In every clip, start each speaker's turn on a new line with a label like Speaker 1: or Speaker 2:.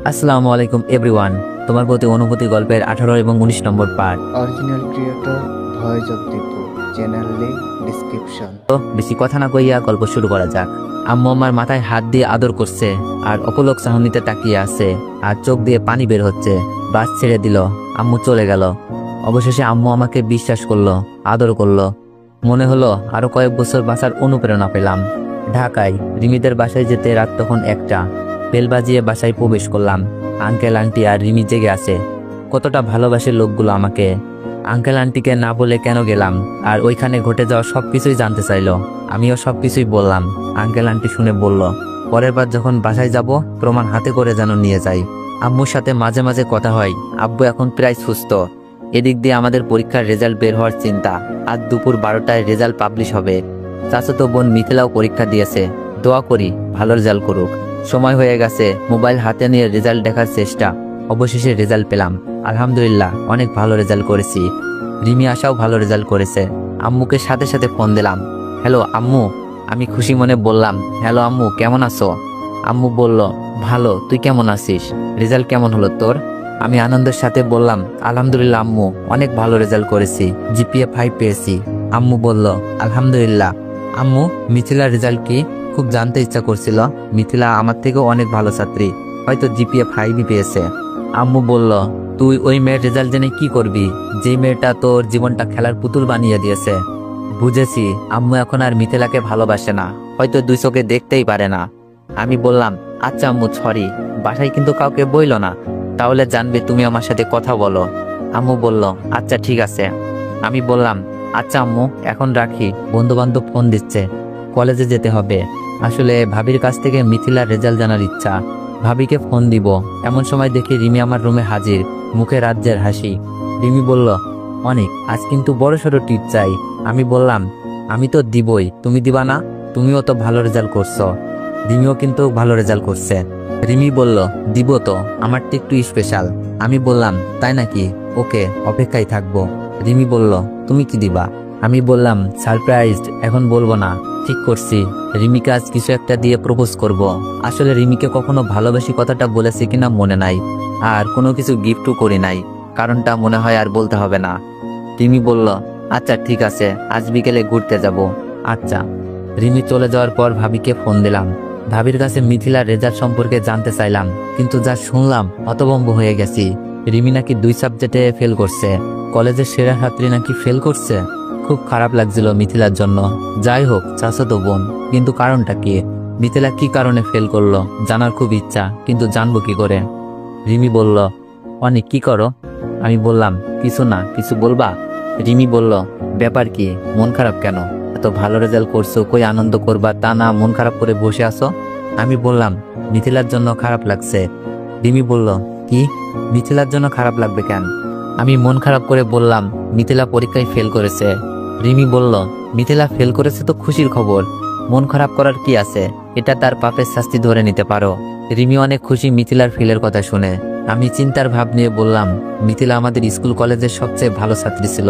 Speaker 1: আসসালামু আলাইকুম এভরিওয়ান। তোমার প্রতি অনুভূতি গল্পের 18 এবং 19 নম্বর part.
Speaker 2: Original creator voice of Dipu, channel link description.
Speaker 1: তো বেশি কথা না কইয়া গল্প শুরু করা যাক। আম্মু আমার মাথায় হাত দিয়ে আদর করছে আর অপলক চাহনিতে তাকিয়ে আছে আর চোখ দিয়ে পানি বের হচ্ছে। বাস ছেড়ে দিল, আম্মু চলে গেল। অবশেষে আম্মু আমাকে বিশ্বাস করলো, আদর করলো। মনে হলো আরো কয়েক বছর বাঁচার অনুপ্রেরণা পেলাম। ঢাকায় রিমিদের বাসায় যেতে রাত তখন 1টা। বেল বাজিয়ে বাসায় প্রবেশ করলাম। আঙ্কেল আন্টি আর রিমি জেগে আছে। কতটা ভালোবাসে লোকগুলো আমাকে। আঙ্কেল আন্টিকে না বলে কেন গেলাম আর ওইখানে ঘটে যাওয়া সবকিছুই জানতে চাইলো। আমিও সবকিছুই বললাম। আঙ্কেল আন্টি শুনে বলল, পরের বার যখন বাসায় যাব প্রমাণ হাতে করে যেন নিয়ে যাই। আম্মুর সাথে মাঝে মাঝে কথা হয়। আব্বু এখন প্রায় সুস্থ। এদিক দিয়ে আমাদের পরীক্ষার রেজাল্ট বের হওয়ার চিন্তা। আজ দুপুর 12টায় রেজাল্ট পাবলিশ হবে। চাচাতো বোন মিথিলাও পরীক্ষা দিয়েছে। দোয়া করি ভালো রেজাল্ট করুক। সময় হয়ে গেছে, মোবাইল হাতে নিয়ে রেজাল্ট দেখার চেষ্টা। অবশেষে রেজাল্ট পেলাম। আলহামদুলিল্লাহ, অনেক ভালো রেজাল্ট করেছি। রিমি আশাও ভালো রেজাল্ট করেছে। আম্মুকে সাথে সাথে ফোন দিলাম। হ্যালো আম্মু। আমি খুশি মনে বললাম, হ্যালো আম্মু, কেমন আছো? আম্মু বলল, ভালো, তুই কেমন আছিস? রেজাল্ট কেমন হলো তোর? আমি আনন্দের সাথে বললাম, আলহামদুলিল্লাহ আম্মু, অনেক ভালো রেজাল্ট করেছি, জিপিএ 5 পেয়েছি। আম্মু বলল, আলহামদুলিল্লাহ। আম্মু, মিথিলার রেজাল্ট কি? খুব জানতে ইচ্ছা করছিল। মিথিলা আমার থেকেও অনেক ভালো ছাত্রী, হয়তো জিপিএ 5 পেয়েছে। আম্মু বলল, তুই ওই মেয়ের রেজাল্ট জেনে কি করবি, যে মেয়েটা তোর জীবনটা খেলার পুতুল বানিয়ে দিয়েছে। বুঝেছি, আম্মু এখন আর মিথিলাকে ভালোবাসে না, হয়তো 2 চোখে দেখতেই পারে না। আমি বললাম, আচ্ছা আম্মু, সরি, বাসায় কিন্তু কাউকে বইলো না, তাহলে জানবে তুমি আমার সাথে কথা বলো। আম্মু বলল, আচ্ছা ঠিক আছে। আমি বললাম, আচ্ছা আম্মু, এখন রাখি, বন্ধু বান্ধব ফোন দিচ্ছে, কলেজে যেতে হবে। আসলে ভাবির কাছ থেকে মিথিলার রেজাল্ট জানার ইচ্ছা। ভাবিকে ফোন দিব। এমন সময় দেখি রিমি আমার রুমে হাজির, মুখে রাজ্যের হাসি। রিমি বলল, অনেক, আজ কিন্তু বড়সড় টিপ চাই। আমি বললাম, আমি তো দিবই, তুমি দিবা না? তুমিও তো ভালো রেজাল্ট করছো। রিমিও কিন্তু ভালো রেজাল্ট করছে। রিমি বলল, দিব তো, আমারটা একটু স্পেশাল। আমি বললাম, তাই নাকি? ওকে, অপেক্ষায় থাকবো। রিমি বলল, তুমি কি দিবা? আমি বললাম, সারপ্রাইজড, এখন বলবো না, ঠিক করছি। রিমিকে আজ কিছু একটা দিয়ে প্রপোজ করব। আসলে রিমিকে কখনো ভালোবাসি কথাটা বলেছি কিনা মনে নাই, আর কোনো কিছু গিফটও করি নাই, কারণটা মনে হয় আর বলতে হবে না। রিমি বলল, আচ্ছা ঠিক আছে, আজ বিকেলে ঘুরতে যাব। আচ্ছা। রিমি চলে যাওয়ার পর ভাবিকে ফোন দিলাম। ভাবির কাছে মিথিলার রেজাল্ট সম্পর্কে জানতে চাইলাম, কিন্তু যা শুনলাম হতভম্ব হয়ে গেছি। রিমি নাকি 2 সাবজেক্টে ফেল করছে, কলেজের সেরা ছাত্রী নাকি ফেল করছে। খুব খারাপ লাগছিল মিথিলার জন্য। যাই হোক, চাচাতো বোন, কিন্তু কারণটা কি? মিথিলা কি কারণে ফেল করলো জানার খুব ইচ্ছা, কিন্তু জানবো কি করে? রিমি বলল, অনেক কি করো? আমি বললাম, কিছু না, কিছু বলবা? রিমি বলল, ব্যাপার কি, মন খারাপ কেন? এত ভালো রেজাল্ট করছো, কই আনন্দ করবা, তা না মন খারাপ করে বসে আছো? আমি বললাম, মিথিলার জন্য খারাপ লাগছে। রিমি বলল, কি, মিথিলার জন্য খারাপ লাগবে কেন? আমি মন খারাপ করে বললাম, মিথিলা পরীক্ষায় ফেল করেছে। রিমি বলল, মিথিলা ফেল করেছে তো খুশির খবর, মন খারাপ করার কি আছে? এটা তার পাপের শাস্তি ধরে নিতে পারো। রিমি অনেক খুশি মিথিলার ফেলের কথা শুনে। আমি চিন্তার ভাব নিয়ে বললাম, মিথিলা আমাদের স্কুল কলেজের সবচেয়ে ভালো ছাত্রী ছিল,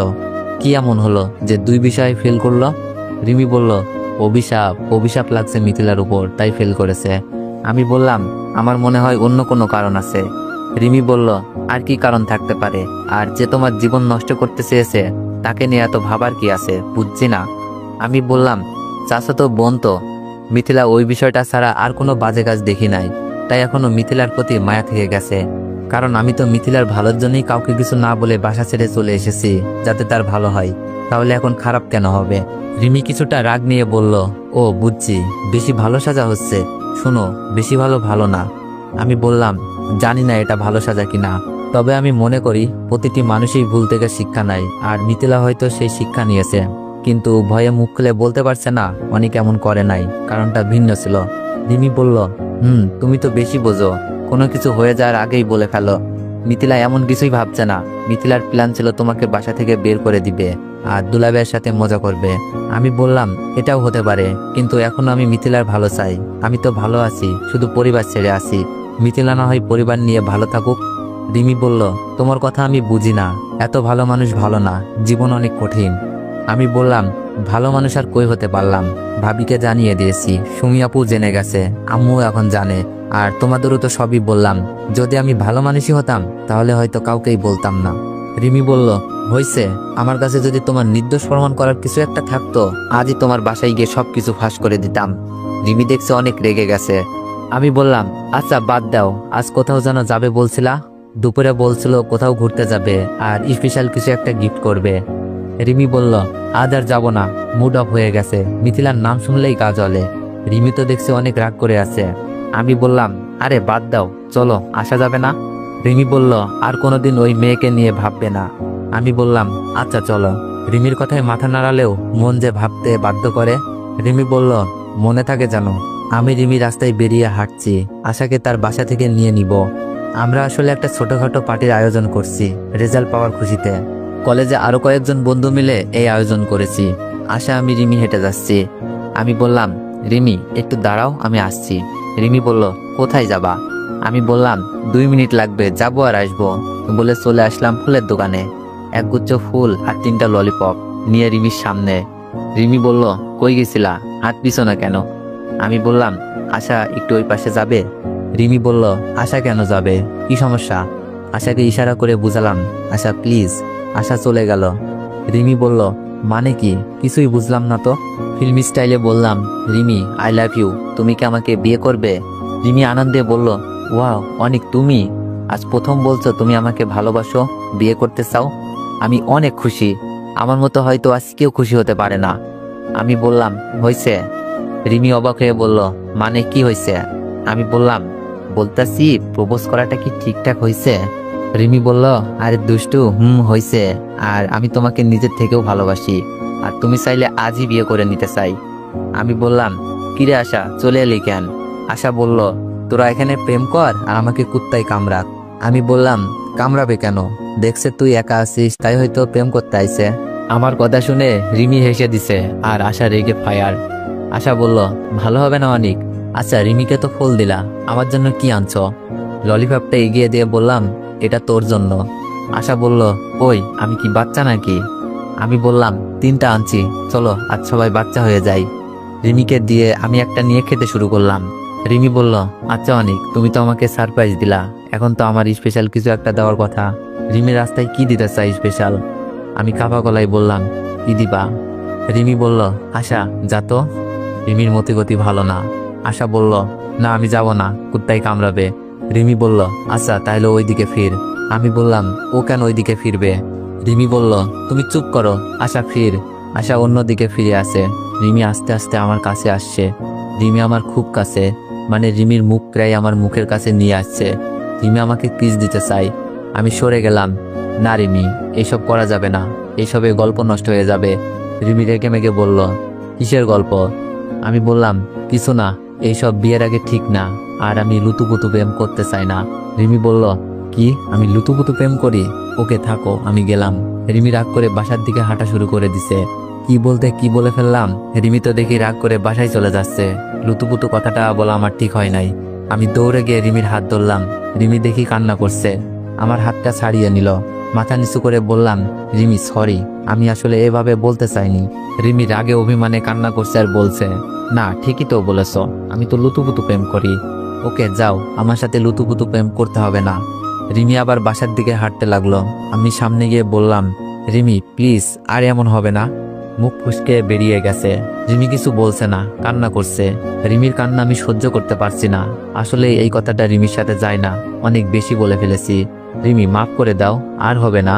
Speaker 1: কি এমন হলো যে 2 বিষয়ে ফেল করলো? রিমি বলল, অভিশাপ লাগছে মিথিলার উপর, তাই ফেল করেছে। আমি বললাম, আমার মনে হয় অন্য কোনো কারণ আছে। রিমি বলল, আর কি কারণ থাকতে পারে? আর যে তোমার জীবন নষ্ট করতে চেয়েছে তাকে নিয়ে এত ভাবার কি আছে, বুঝছি না। আমি বললাম, চাচাতো বোন তো, মিথিলা ওই বিষয়টা ছাড়া আর কোনো বাজে কাজ দেখি নাই, তাই এখনো মিথিলার প্রতি মায়া থেকে গেছে। কারণ আমি তো মিথিলার ভালোর জন্যই কাউকে কিছু না বলে বাসা ছেড়ে চলে এসেছি, যাতে তার ভালো হয়। তাহলে এখন খারাপ কেন হবে? রিমি কিছুটা রাগ নিয়ে বলল, ও বুঝছি, বেশি ভালো সাজা হচ্ছে। শোনো, বেশি ভালো না। আমি বললাম, জানি না এটা ভালো সাজা কিনা, তবে আমি মনে করি প্রতিটি মানুষই ভুল থেকে শিক্ষা নেয়, আর মিথিলা হয়তো সেই শিক্ষা নিয়েছে, কিন্তু ভয়ে মুখ খুলে বলতে পারছে না। অনেক এমন করে নাই, কারণটা ভিন্ন ছিল। রিমি বলল, তুমি তো বেশি বোঝো, কোনো কিছু হয়ে যাওয়ার আগেই বলে ফেলো। মিথিলা এমন কিছুই ভাবছে না। মিথিলার প্ল্যান ছিল তোমাকে বাসা থেকে বের করে দিবে আর দুলাভাইয়ের সাথে মজা করবে। আমি বললাম, এটাও হতে পারে, কিন্তু এখনো আমি মিথিলার ভালো চাই। আমি তো ভালো আছি, শুধু পরিবার ছেড়ে আছি। মিথিলা না হয় পরিবার নিয়ে ভালো থাকুক। রিমি বলল, তোমার কথা আমি বুঝি না, এত ভালো মানুষ ভালো না, জীবন অনেক কঠিন। আমি বললাম, ভালো মানুষ আর কই হতে পারলাম। ভাবিকে জানিয়ে দিয়েছি, সুমি আপু জেনে গেছে, আম্মু এখন জানে, আর তোমাদেরও তো সবই বললাম। যদি আমি ভালো মানুষই হতাম তাহলে হয়তো কাউকেই বলতাম না। রিমি বলল, হইছে, আমার কাছে যদি তোমার নির্দোষ প্রমাণ করার কিছু একটা থাকতো আজই তোমার বাসায় গিয়ে সবকিছু ফাঁস করে দিতাম। রিমি দেখছে অনেক রেগে গেছে। আমি বললাম, আচ্ছা বাদ দাও, আজ কোথাও যেন যাবে বলছিলা? দুপুরে বলছিল কোথাও ঘুরতে যাবে আর স্পেশাল কিছু একটা গিফট করবে। রিমি বলল, আজ আর যাবো না, মুড অফ হয়ে গেছে, মিথিলার নাম শুনলেই গা জ্বলে। রিমি তো দেখছে অনেক রাগ করে আছে। আমি বললাম, আরে বাদ দাও, চলো, আসা যাবে না? রিমি বলল, আর কোনোদিন ওই মেয়েকে নিয়ে ভাববে না। আমি বললাম, আচ্ছা চলো। রিমির কথায় মাথা নাড়ালেও মন যে ভাবতে বাধ্য করে। রিমি বলল, মনে থাকে জানো, আমি রিমি রাস্তায় বেরিয়ে হাঁটছি, আশাকে তার বাসা থেকে নিয়ে নিব। আমরা আসলে একটা ছোটখাটো পার্টির আয়োজন করছি রেজাল্ট পাওয়ার খুশিতে। কলেজে আরো কয়েকজন বন্ধু মিলে এই আয়োজন করেছি। আশা, আমি, রিমি হেঁটে যাচ্ছি। আমি বললাম, রিমি একটু দাঁড়াও, আমি আসছি। রিমি বলল, কোথায় যাবা? আমি বললাম, 2 মিনিট লাগবে, যাবো আর আসবো বলে চলে আসলাম ফুলের দোকানে। একগুচ্ছ ফুল আর 3টা ললিপপ নিয়ে রিমির সামনে। রিমি বলল, কই গেছিলা, হাত পিছো না কেন? আমি বললাম, আশা একটু ওই পাশে যাবে। রিমি বলল, আশা কেন যাবে, কি সমস্যা? আশাকে ইশারা করে বুঝালাম, আশা প্লিজ। আশা চলে গেল। রিমি বলল, মানে কি, কিছুই বুঝলাম না তো। ফিল্মি স্টাইলে বললাম, রিমি আই লাভ ইউ, তুমি কি আমাকে বিয়ে করবে? রিমি আনন্দে বলল, ওয়াও অনেক, তুমি আজ প্রথম বলছো তুমি আমাকে ভালোবাসো, বিয়ে করতে চাও। আমি অনেক খুশি, আমার মতো হয়তো আজ কেউ খুশি হতে পারে না। আমি বললাম, হয়েছে? রিমি অবাক হয়ে বলল, মানে কি হয়েছে? আমি বললাম, বলতাছি প্রপোজ করাটা কি ঠিকঠাক হয়েছে? রিমি বলল, আরে দুষ্টু, হয়েছে, আর আমি তোমাকে নিজের থেকেও ভালোবাসি, আর তুমি চাইলে আজই বিয়ে করে নিতে চাই। আমি বললাম, কিরে আশা, চলে এলি কেন? আশা বলল, তোরা এখানে প্রেম কর আর আমাকে কুত্তায় কামড়াক। আমি বললাম, কামড়াবে কেন, দেখছে তুই একা আছিস তাই হয়তো প্রেম করতে আইছে। আমার কথা শুনে রিমি হেসে দিছে আর আশা রেগে ফায়ার। আশা বলল, ভালো হবে না অনেক? আচ্ছা রিমিকে তো ফুল দিলা, আমার জন্য কি আনছো? ললিপপটা এগিয়ে দিয়ে বললাম, এটা তোর জন্য। আশা বলল, ওই আমি কি বাচ্চা নাকি? আমি বললাম, 3টা আনছি, চলো আজ সবাই বাচ্চা হয়ে যাই। রিমিকে দিয়ে আমি একটা নিয়ে খেতে শুরু করলাম। রিমি বলল, আচ্ছা অনেক, তুমি তো আমাকে সারপ্রাইজ দিলা, এখন তো আমার স্পেশাল কিছু একটা দেওয়ার কথা। রিমি রাস্তায় কি দিতে চাই স্পেশাল? আমি কাপা গলায় বললাম, কি দিবা? রিমি বলল, আশা যা তো, রিমির মতিগতি ভালো না। আশা বলল, না আমি যাব না, কুত্তাই কামড়াবে। রিমি বলল, আচ্ছা তাহলে ওইদিকে ফির। আমি বললাম, ও কেন ওইদিকে ফিরবে? রিমি বলল, তুমি চুপ করো, আশা ফির। আশা অন্যদিকে ফিরে আসে। রিমি আস্তে আস্তে আমার কাছে আসছে। রিমি আমার খুব কাছে, মানে রিমির মুখ প্রায় আমার মুখের কাছে নিয়ে আসছে। রিমি আমাকে কিস দিতে চাই। আমি সরে গেলাম, না রিমি, এসব করা যাবে না, এসবে গল্প নষ্ট হয়ে যাবে। রিমি রেগে মেগে বলল, কিসের গল্প? আমি বললাম, কিছু না, এইসব বিয়ের আগে ঠিক না, আর আমি লুতুপুতু প্রেম করতে চাই না। রিমি বলল, কি, আমি লুতুপুতু প্রেম করি? ওকে থাকো, আমি গেলাম। রিমি রাগ করে বাসার দিকে হাঁটা শুরু করে দিছে। কি বলতে কি বলে ফেললাম, রিমি তো দেখি রাগ করে বাসায় চলে যাচ্ছে। লুতুপুতু কথাটা বলা আমার ঠিক হয় নাই। আমি দৌড়ে গিয়ে রিমির হাত ধরলাম। রিমি দেখি কান্না করছে, আমার হাতটা ছাড়িয়ে নিল। মাথা নিচু করে বললাম, রিমি সরি, আমি আসলে এভাবে বলতে চাইনি। রিমি রাগে অভিমানে কান্না করছে আর বলছে, না ঠিকই তো বলেছ, আমি তো লুতুপুতু প্রেম করি। ওকে যাও, আমার সাথে লুতুপুতু প্রেম করতে হবে না। রিমি আবার বাসার দিকে হাঁটতে লাগলো। আমি সামনে গিয়ে বললাম, রিমি প্লিজ, আর এমন হবে না। মুখ ফুসকে বেরিয়ে গেছে। রিমি কিছু বলছে না, কান্না করছে। রিমির কান্না আমি সহ্য করতে পারছি না। আসলে এই কথাটা রিমির সাথে যায় না, অনেক বেশি বলে ফেলেছি। রিমি মাফ করে দাও, আর হবে না।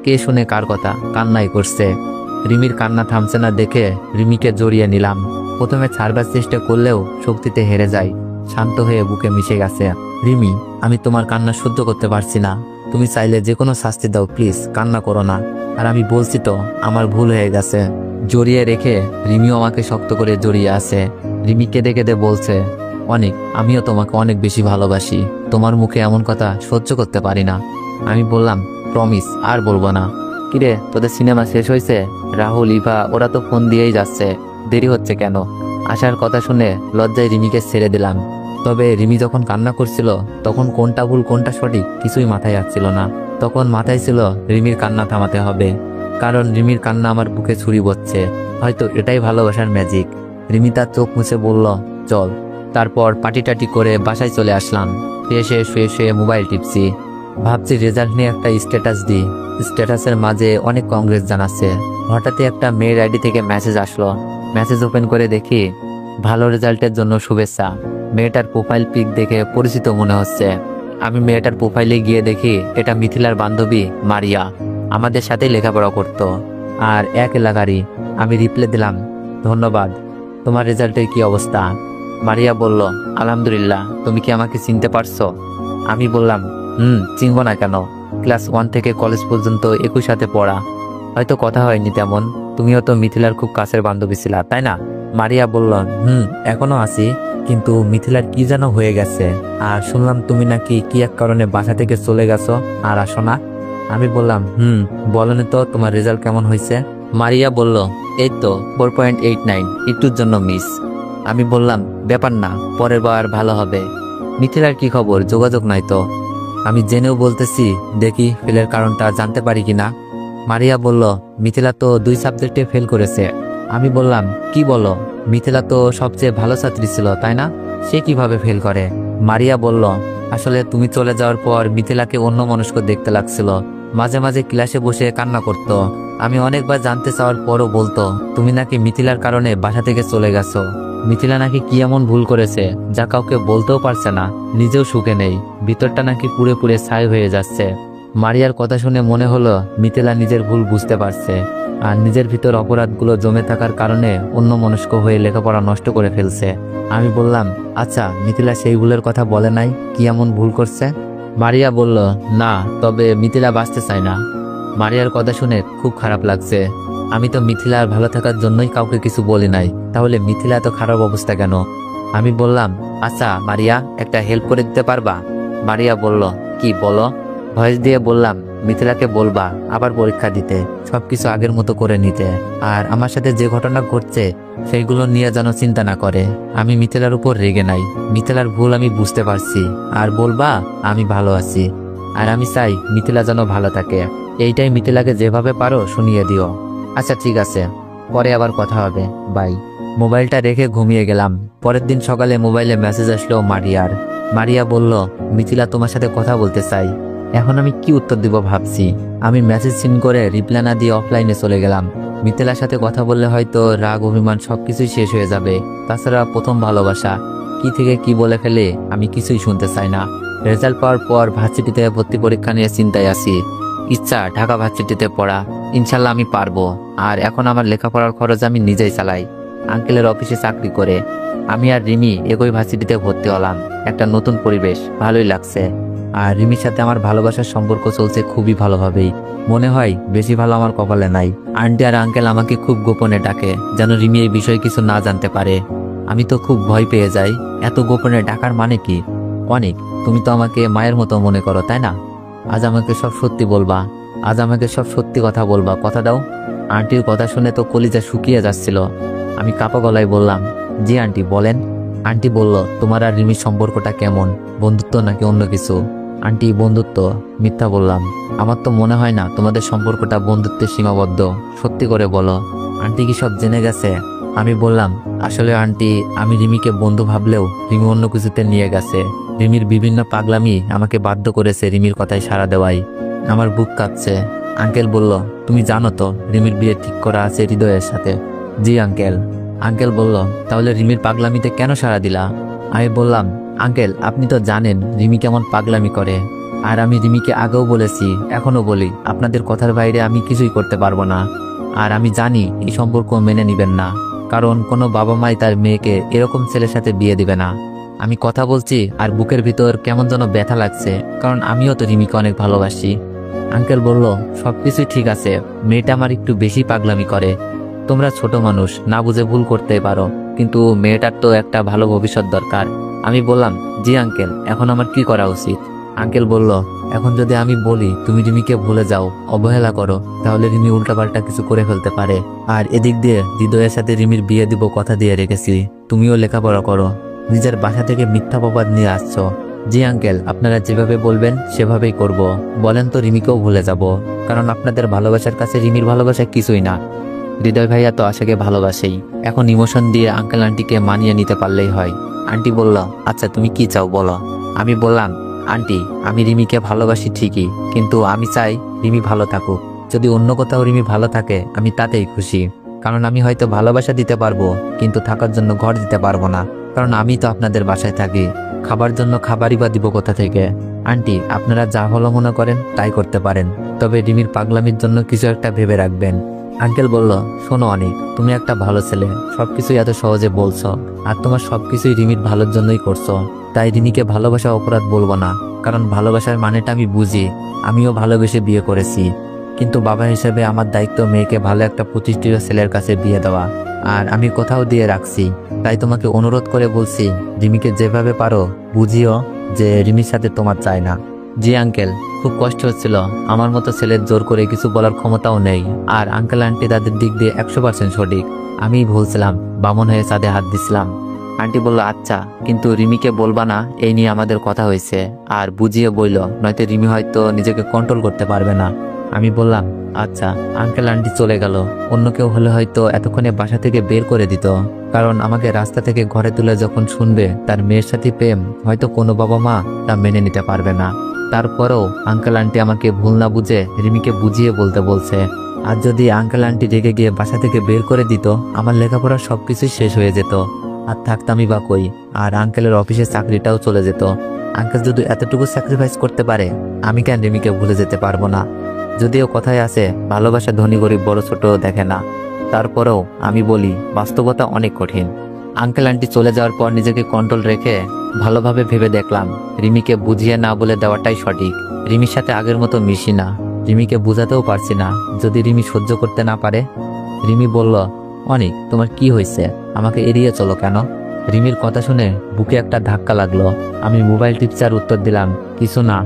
Speaker 1: কে শুনে কার কথা, কান্নাই করছে। রিমির কান্না থামছে না দেখে রিমিকে জড়িয়ে নিলাম। প্রথমে ছাড়বার চেষ্টা করলেও শক্তিতে হেরে যাই। শান্ত হয়ে বুকে মিশে গেছে। রিমি, আমি তোমার কান্না সহ্য করতে পারছি না, তুমি চাইলে যে কোনো শাস্তি দাও, প্লিজ কান্না করো না। আর আমি বলছি তো, আমার ভুল হয়ে গেছে। জড়িয়ে রেখে রিমিও আমাকে শক্ত করে জড়িয়ে আছে। রিমি কেঁদে কেঁদে বলছে, অনেক, আমিও তোমাকে অনেক বেশি ভালোবাসি, তোমার মুখে এমন কথা সহ্য করতে পারি না। আমি বললাম, প্রমিস, আর বলবো না। কিরে, তোদের সিনেমা শেষ হয়েছে? রাহুল, ইভা ওরা তো ফোন দিয়েই যাচ্ছে, দেরি হচ্ছে কেন? আসার কথা শুনে লজ্জায় রিমিকে ছেড়ে দিলাম। তবে রিমি যখন কান্না করছিল তখন কোনটা ভুল কোনটা সঠিক কিছুই মাথায় আসছিল না। তখন মাথায় ছিল রিমির কান্না থামাতে হবে। কারণ রিমির কান্না আমার বুকে ছুরি বসছে। হয়তো এটাই ভালোবাসার ম্যাজিক। রিমি তার চোখ মুছে বলল, চল। তারপর পাটি টাটি করে বাসায় চলে আসলাম। এসে শুয়ে শুয়ে মোবাইল টিপছি। ভাবছি রেজাল্ট নিয়ে একটা স্ট্যাটাস দিই। স্ট্যাটাসের মাঝে অনেক কংগ্রেস জানাচ্ছে। হঠাৎই একটা মেয়ের আইডি থেকে মেসেজ আসলো। মেসেজ ওপেন করে দেখি, ভালো রেজাল্টের জন্য শুভেচ্ছা। মেয়েটার প্রোফাইল পিক দেখে পরিচিত মনে হচ্ছে। আমি মেয়েটার প্রোফাইলে গিয়ে দেখি এটা মিথিলার বান্ধবী মারিয়া। আমাদের সাথেই লেখাপড়া করত আর এক এলাকারই। আমি রিপ্লাই দিলাম, ধন্যবাদ। তোমার রেজাল্টের কি অবস্থা? মারিয়া বলল, আলহামদুলিল্লাহ। তুমি কি আমাকে চিনতে পারছো? আমি বললাম, চিনব না কেন? ক্লাস 1 থেকে কলেজ পর্যন্ত একই সাথে পড়া। হয়তো কথা হয়নি তেমন। তুমিও তো মিথিলার খুব কাছের বান্ধবী ছিলা, তাই না? মারিয়া বলল, এখনো আছি, কিন্তু মিথিলার কি যেন হয়ে গেছে। আর শুনলাম তুমি নাকি কি এক কারণে বাসা থেকে চলে গেছো আর আসো না। আমি বললাম, বলনি তো তোমার রেজাল্ট কেমন হয়েছে? মারিয়া বলল, এই তো 4.89, একটুর জন্য মিস। আমি বললাম, ব্যাপার না, পরের বার ভালো হবে। মিথিলার কি খবর? যোগাযোগ নাই তো। আমি জেনেও বলতেছি, দেখি ফেলের কারণটা জানতে পারি কিনা। মারিয়া বলল, মিথিলা তো 2 সাবজেক্টে ফেল করেছে। আমি বললাম, কি বলো? মিথিলা তো সবচেয়ে ভালো ছাত্রী ছিল, তাই না? সে কিভাবে ফেল করে? মারিয়া বলল, আসলে তুমি চলে যাওয়ার পর মিথিলাকে অন্যমনস্ক দেখতে লাগছিল। মাঝে মাঝে ক্লাসে বসে কান্না করত। আমি অনেকবার জানতে চাওয়ার পরও বলতো তুমি নাকি মিথিলার কারণে বাসা থেকে চলে গেছো। মিথিলা নাকি কি এমন ভুল করেছে যা কাউকে বলতেও পারছে না, নিজেও সুখে নেই, ভিতরটা নাকি পুড়ে পুড়ে ছাই হয়ে যাচ্ছে। মারিয়ার কথা শুনে মনে হলো মিথিলা নিজের ভুল বুঝতে পারছে আর নিজের ভিতর অপরাধগুলো জমে থাকার কারণে অন্যমনস্ক হয়ে লেখাপড়া নষ্ট করে ফেলছে। আমি বললাম, আচ্ছা মিথিলা সেই ভুলের কথা বলে নাই? কি এমন ভুল করছে? মারিয়া বলল, না, তবে মিথিলা বাঁচতে চায় না। মারিয়ার কথা শুনে খুব খারাপ লাগছে। আমি তো মিথিলার ভালো থাকার জন্যই কাউকে কিছু বলি নাই, তাহলে মিথিলা এত খারাপ অবস্থা কেন? আমি বললাম, আচ্ছা মারিয়া, একটা হেল্প করে দিতে পারবা? মারিয়া বলল, কি বলো? ভয়েস দিয়ে বললাম, মিথিলাকে বলবা আবার পরীক্ষা দিতে, সবকিছু আগের মতো করে নিতে, আর আমার সাথে যে ঘটনা ঘটছে সেইগুলো নিয়ে যেন চিন্তা না করে। আমি মিথিলার উপর রেগে নাই, মিথিলার ভুল আমি বুঝতে পারছি। আর বলবা আমি ভালো আছি, আর আমি চাই মিথিলা যেন ভালো থাকে। এইটাই মিথিলাকে যেভাবে পারো শুনিয়ে দিও। আচ্ছা ঠিক আছে, পরে আবার কথা হবে, বাই। মোবাইলটা রেখে ঘুমিয়ে গেলাম। পরের দিন সকালে মোবাইলে মেসেজ আসলো মারিয়ার। মারিয়া বলল, মিথিলা তোমার সাথে কথা বলতে চাই। এখন আমি কি উত্তর দিব ভাবছি। আমি মেসেজ সিন করে রিপ্লাই না দিয়ে অফলাইনে চলে গেলাম। মিথিলার সাথে কথা বললে হয়তো রাগ অভিমান সবকিছুই শেষ হয়ে যাবে। তাছাড়া প্রথম ভালোবাসা, কি থেকে কি বলে ফেলে আমি কিছুই শুনতে চাই না। রেজাল্ট পাওয়ার পর ভার্সিটিতে ভর্তি পরীক্ষা নিয়ে চিন্তায় আছি। ইচ্ছা ঢাকা ভার্সিটিতে পড়া, ইনশাল্লাহ আমি পারবো। আর এখন আমার লেখাপড়ার খরচ আমি নিজেই চালাই, আঙ্কেলের অফিসে চাকরি করে। আমি আর রিমি একই ভার্সিটিতে ভর্তি হলাম। একটা নতুন পরিবেশ, ভালোই লাগছে। আর রিমির সাথে আমার ভালোবাসার সম্পর্ক চলছে খুবই ভালোভাবেই। মনে হয় বেশি ভালো আমার কপালে নাই। আন্টি আর আঙ্কেল আমাকে খুব গোপনে ডাকে, যেন রিমি এই বিষয়ে কিছু না জানতে পারে। আমি তো খুব ভয় পেয়ে যাই। এত গোপনে ডাকার মানে কি? অনেক, তুমি তো আমাকে মায়ের মতো মনে করো, তাই না? আজ আমাকে সব সত্যি বলবা, আজ আমাকে সব সত্যি কথা বলবা, কথা দাও। আন্টির কথা শুনে তো কলিজা শুকিয়ে যাচ্ছিল। আমি কাপা গলায় বললাম, জি আন্টি বলেন। আন্টি বলল, তোমার আর রিমির সম্পর্কটা কেমন, বন্ধুত্ব নাকি অন্য কিছু? আন্টি, বন্ধুত্ব। মিথ্যা বললাম, আমার তো মনে হয় না তোমাদের সম্পর্কটা বন্ধুত্বের সীমাবদ্ধ, সত্যি করে বলো। আন্টি কি সব জেনে গেছে? আমি বললাম, আসলে আন্টি, আমি রিমিকে বন্ধু ভাবলেও রিমি অন্য কিছুতে নিয়ে গেছে। রিমির বিভিন্ন পাগলামি আমাকে বাধ্য করেছে রিমির কথায় সাড়া দেওয়াই। আমার বুক কাঁপছে। আঙ্কেল বলল, তুমি জানো তো রিমির বিয়ে ঠিক করা আছে হৃদয়ের সাথে? জি আঙ্কেল। আঙ্কেল বলল, তাহলে রিমির পাগলামিতে কেন সাড়া দিলা? আমি বললাম, আঙ্কেল আপনি তো জানেন রিমি কেমন পাগলামি করে। আর আমি রিমিকে আগেও বলেছি, এখনো বলি, আপনাদের কথার বাইরে আমি কিছুই করতে পারবো না। আর আমি জানি এই সম্পর্ক মেনে নিবেন না, কারণ কোনো বাবা মাই তার মেয়েকে এরকম ছেলের সাথে বিয়ে দিবে না। আমি কথা বলছি আর বুকের ভিতর কেমন যেন ব্যথা লাগছে, কারণ আমিও তো রিমিকে অনেক ভালোবাসি। আঙ্কেল বলল, সবকিছুই ঠিক আছে, মেয়েটা আমার একটু বেশি পাগলামি করে। তোমরা ছোট মানুষ, না বুঝে ভুল করতে পারো, কিন্তু মেয়েটার তো একটা ভালো ভবিষ্যৎ দরকার। আমি বললাম, জি আঙ্কেল, এখন আমার কি করা উচিত? আঙ্কেল বলল, এখন যদি আমি বলি তুমি রিমিকে ভুলে যাও, অবহেলা করো, তাহলে রিমি উল্টাপাল্টা কিছু করে ফেলতে পারে। আর এদিক দিয়ে হৃদয়ের সাথে রিমির বিয়ে দিব কথা দিয়ে রেখেছি। তুমিও লেখাপড়া করো, নিজের বাসা থেকে মিথ্যা প্রবাদ নিয়ে আসছো। জি আঙ্কেল, আপনারা যেভাবে বলবেন সেভাবেই করব। বলেন তো রিমিকেও ভুলে যাব, কারণ আপনাদের ভালোবাসার কাছে রিমির ভালোবাসা কিছুই না। হৃদয় ভাইয়া তো আশাকে ভালোবাসেই, এখন ইমোশন দিয়ে আঙ্কেল আন্টিকে মানিয়ে নিতে পারলেই হয়। আন্টি বলল, আচ্ছা তুমি কি চাও বলো। আমি বললাম, আন্টি আমি রিমিকে ভালোবাসি ঠিকই, কিন্তু আমি চাই রিমি ভালো থাকুক। যদি অন্য কোথাও রিমি ভালো থাকে আমি তাতেই খুশি, কারণ আমি হয়তো ভালোবাসা দিতে পারবো কিন্তু থাকার জন্য ঘর দিতে পারবো না, কারণ আমি তো আপনাদের বাসায় থাকি। খাবার জন্য খাবারই বা দিব কোথা থেকে। আন্টি আপনারা যা ভালো মনে করেন তাই করতে পারেন, তবে রিমির পাগলামির জন্য কিছু একটা ভেবে রাখবেন। আঙ্কেল বলল, শোনো অনেক, তুমি একটা ভালো ছেলে, সবকিছুই এত সহজে বলছো, আর তোমার সবকিছুই রিমির ভালোর জন্যই করছো। তাই রিমিকে ভালোবাসা অপরাধ বলবো না, কারণ ভালোবাসার মানেটা আমি বুঝি। আমিও ভালোবেসে বিয়ে করেছি, কিন্তু বাবা হিসেবে আমার দায়িত্ব মেয়েকে ভালো একটা প্রতিষ্ঠিত ছেলের কাছে বিয়ে দেওয়া, আর আমি কোথাও দিয়ে রাখছি। তাই তোমাকে অনুরোধ করে বলছি, রিমিকে যেভাবে পারো বুঝিও যে রিমির সাথে তোমার চাই না। জি আঙ্কেল, খুব কষ্ট হচ্ছিল, আমার মতো ছেলের জোর করে কিছু বলার ক্ষমতাও নেই, আর আঙ্কেল আন্টি তাদের দিক দিয়ে 100% সঠিক। আমি ভুলছিলাম, বামন হয়ে চাঁদে হাত দিছিলাম। আন্টি বলল, আচ্ছা কিন্তু রিমিকে বলবা না, এই নিয়ে আমাদের কথা হয়েছে, আর বুঝিয়ে বইল, নয়তো রিমি হয়তো নিজেকে কন্ট্রোল করতে পারবে না। আমি বললাম, আচ্ছা। আঙ্কেল আন্টি চলে গেল। অন্য কেউ হলে হয়তো এতক্ষণে বাসা থেকে বের করে দিত, কারণ আমাকে রাস্তা থেকে ঘরে তুলে যখন শুনবে তার মেয়ের সাথে প্রেম, হয়তো কোনো বাবা মা তা মেনে নিতে পারবে না। তারপরেও আঙ্কেল আন্টি আমাকে ভুল না বুঝে রিমিকে বুঝিয়ে বলতে বলছে। আর যদি আঙ্কেল আন্টি রেগে গিয়ে বাসা থেকে বের করে দিত, আমার লেখাপড়া সবকিছুই শেষ হয়ে যেত, আর থাকতামই বা কই, আর আঙ্কেলের অফিসে চাকরিটাও চলে যেত। আঙ্কেল যদি এতটুকু স্যাক্রিফাইস করতে পারে, আমি কেন রিমিকে ভুলে যেতে পারবো না? যদিও কথায় আছে, ভালোবাসা ধনী গরিব বড় ছোট দেখে না, তারপরেও আমি বলি বাস্তবতা অনেক কঠিন। আঙ্কেল আন্টি চলে যাওয়ার পর নিজেকে কন্ট্রোল রেখে ভালোভাবে ভেবে দেখলাম, রিমিকে বুঝিয়ে না বলে দেওয়াটাই সঠিক। রিমির সাথে আগের মতো মিশি না, রিমিকে বুঝাতেও পারছি না। যদি রিমি সহ্য করতে না পারে। রিমি বলল, অনেক তোমার কি হয়েছে, আমাকে এড়িয়ে চলো কেন? রিমির কথা শুনে বুকে একটা ধাক্কা লাগলো। আমি মোবাইল টিপচার উত্তর দিলাম, কিছু না।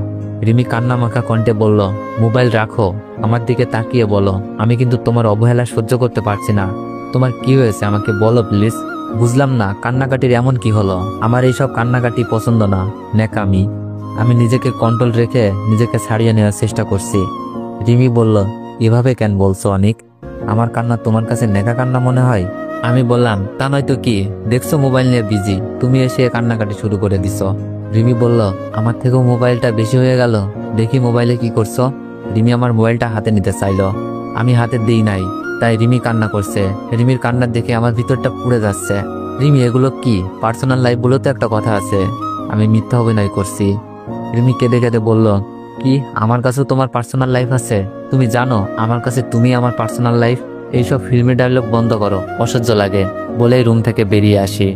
Speaker 1: রিমি কান্না মাখা কণ্ঠে বলল, মোবাইল রাখো, আমার দিকে তাকিয়ে বলো, আমি কিন্তু তোমার অবহেলা সহ্য করতে পারছি না। তোমার কি হয়েছে আমাকে বলো প্লিজ। বুঝলাম না কান্নাকাটির এমন কি হলো, আমার এইসব কান্নাকাটি পছন্দ না, ন্যাকামি। আমি নিজেকে কন্ট্রোল রেখে নিজেকে ছাড়িয়ে নেওয়ার চেষ্টা করছি। রিমি বলল, এভাবে কেন বলছো অনিক, আমার কান্না তোমার কাছে নেকা কান্না মনে হয়? আমি বললাম, তা নয়তো কি, দেখছো মোবাইল নিয়ে বিজি, তুমি এসে কান্নাকাটি শুরু করে দিছো। রিমি বলল, আমার থেকেও মোবাইলটা বেশি হয়ে গেল, দেখি মোবাইলে কি করছো। রিমি আমার মোবাইলটা হাতে নিতে চাইলো, আমি হাতে দিই নাই, তাই রিমি কান্না করছে। রিমির কান্নার দেখে আমার ভিতরটা পুড়ে যাচ্ছে। রিমি এগুলো কি, পার্সোনাল লাইফ বলে তো একটা কথা আছে, আমি মিথ্যা অভিনয় করছি। রিমি কেঁদে কেঁদে বলল, কি আমার কাছেও তোমার পার্সোনাল লাইফ আছে? তুমি জানো আমার কাছে তুমি আমার পার্সোনাল লাইফ? এইসব ফিল্মি ডায়লগ বন্ধ করো, অসহ্য লাগে। বলেই রুম থেকে বেরিয়ে আসি।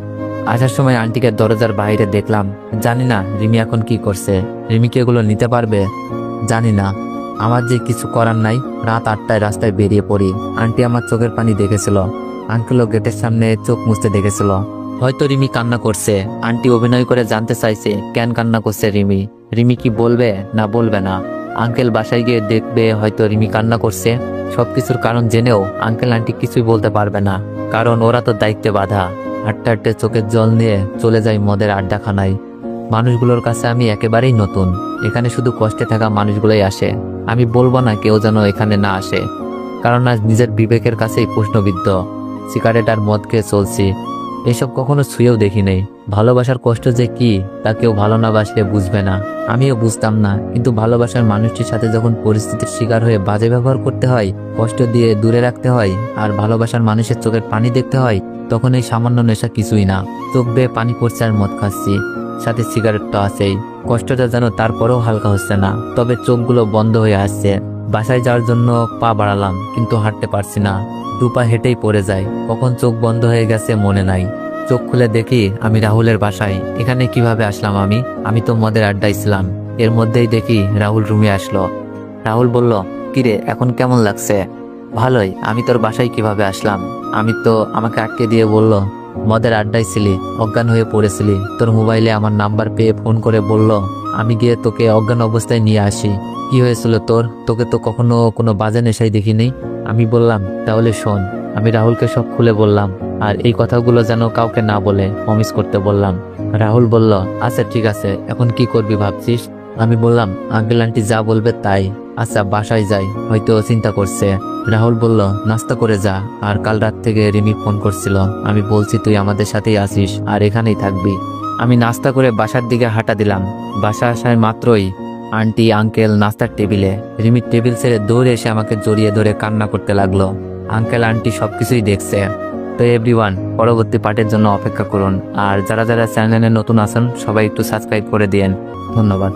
Speaker 1: আসার সময় আন্টিকে দরজার বাইরে দেখলাম। জানি না রিমি এখন কি করছে, রিমি কি এগুলো নিতে পারবে জানি না। আমার যে কিছু করার নাই, রাত 8টায় রাস্তায় বেরিয়ে পড়ি। আন্টি আমার চোখের পানি দেখেছিল, আঙ্কেলও গেটের সামনে চোখ মুছতে দেখেছিল। হয়তো রিমি কান্না করছে, আন্টি অভিনয় করে জানতে চাইছে কেন কান্না করছে রিমি। রিমি কি বলবে না বলবে না? আঙ্কেল বাসায় গিয়ে দেখবে হয়তো রিমি কান্না করছে। সবকিছুর কারণ জেনেও আঙ্কেল আন্টি কিছুই বলতে পারবে না, কারণ ওরা তো দায়িত্বে বাঁধা। হাঁটতে হাঁটতে চোখের জল নিয়ে চলে যাই মদের আড্ডাখানায়। মানুষগুলোর কাছে আমি একেবারেই নতুন, এখানে শুধু কষ্টে থাকা মানুষগুলোই আসে। আমি বলবো না কেউ যেন এখানে না আসে, কারণ আজ নিজের বিবেকের কাছেই প্রশ্নবিদ্ধ। সিগারেট আর মদ খেয়ে চলছি, এসব কখনো ছুঁয়েও দেখি নেই। ভালোবাসার কষ্ট যে কি তা কেউ ভালো না বাসলে বুঝবে না, আমিও বুঝতাম না। কিন্তু ভালোবাসার মানুষটির সাথে যখন পরিস্থিতির শিকার হয়ে বাজে ব্যবহার করতে হয়, কষ্ট দিয়ে দূরে রাখতে হয়, আর ভালোবাসার মানুষের চোখের পানি দেখতে হয়, তখন এই সামান্য নেশা কিছুই না। চোখ বেয়ে পানি পড়ছে আর মদ খাচ্ছি, সাথে সিগারেট তো আছেই। কষ্টটা যেন তারপরেও হালকা হচ্ছে না, তবে চোখগুলো বন্ধ হয়ে আসছে। বাসায় যাওয়ার জন্য পা বাড়ালাম, কিন্তু হাঁটতে পারছি না, দুপা হেঁটেই পড়ে যায়। কখন চোখ বন্ধ হয়ে গেছে মনে নাই। চোখ খুলে দেখি আমি রাহুলের বাসায়। এখানে কিভাবে আসলাম আমি তো মদের আড্ডায় ছিলাম। এর মধ্যেই দেখি রাহুল রুমে আসলো। রাহুল বলল, কিরে এখন কেমন লাগছে? ভালোই। আমি তোর বাসায় কিভাবে আসলাম? আমাকে আটকে দিয়ে বলল, মদের আড্ডায় ছিলি, অজ্ঞান হয়ে পড়েছিলি, তোর মোবাইলে আমার নাম্বার পেয়ে ফোন করে বলল আমি গিয়ে তোকে অজ্ঞান অবস্থায় নিয়ে আসি। কি হয়েছিল তোর? তোকে তো কখনো কোনো বাজে নেশাই দেখিনি। আমি বললাম, তাহলে শোন। আমি রাহুলকে সব খুলে বললাম। আর এই কথাগুলো যেন কাউকে না বলে প্রমিস করতে বললাম। রাহুল বলল, আচ্ছা ঠিক আছে, এখন কি করবি ভাবছিস? আমি বললাম, আঙ্কেল আন্টি যা বলবে তাই। আচ্ছা বাসায় যাই, হয়তো ও চিন্তা করছে। রাহুল বলল, নাস্তা করে যা। আর কাল রাত থেকে রিমি ফোন করছিল, আমি বলছি তুই আমাদের সাথেই আসিস আর এখানেই থাকবি। আমি নাস্তা করে বাসার দিকে হাঁটা দিলাম। বাসা আসায় মাত্রই আন্টি আঙ্কেল নাস্তার টেবিলে। রিমির টেবিল ছেড়ে দৌড়ে এসে আমাকে জড়িয়ে ধরে কান্না করতে লাগলো। আঙ্কেল আন্টি সবকিছুই দেখছে। তো এভরিওয়ান, পরবর্তী পার্টের জন্য অপেক্ষা করুন। আর যারা যারা চ্যানেলে নতুন আছেন সবাই একটু সাবস্ক্রাইব করে দিয়েন। ধন্যবাদ।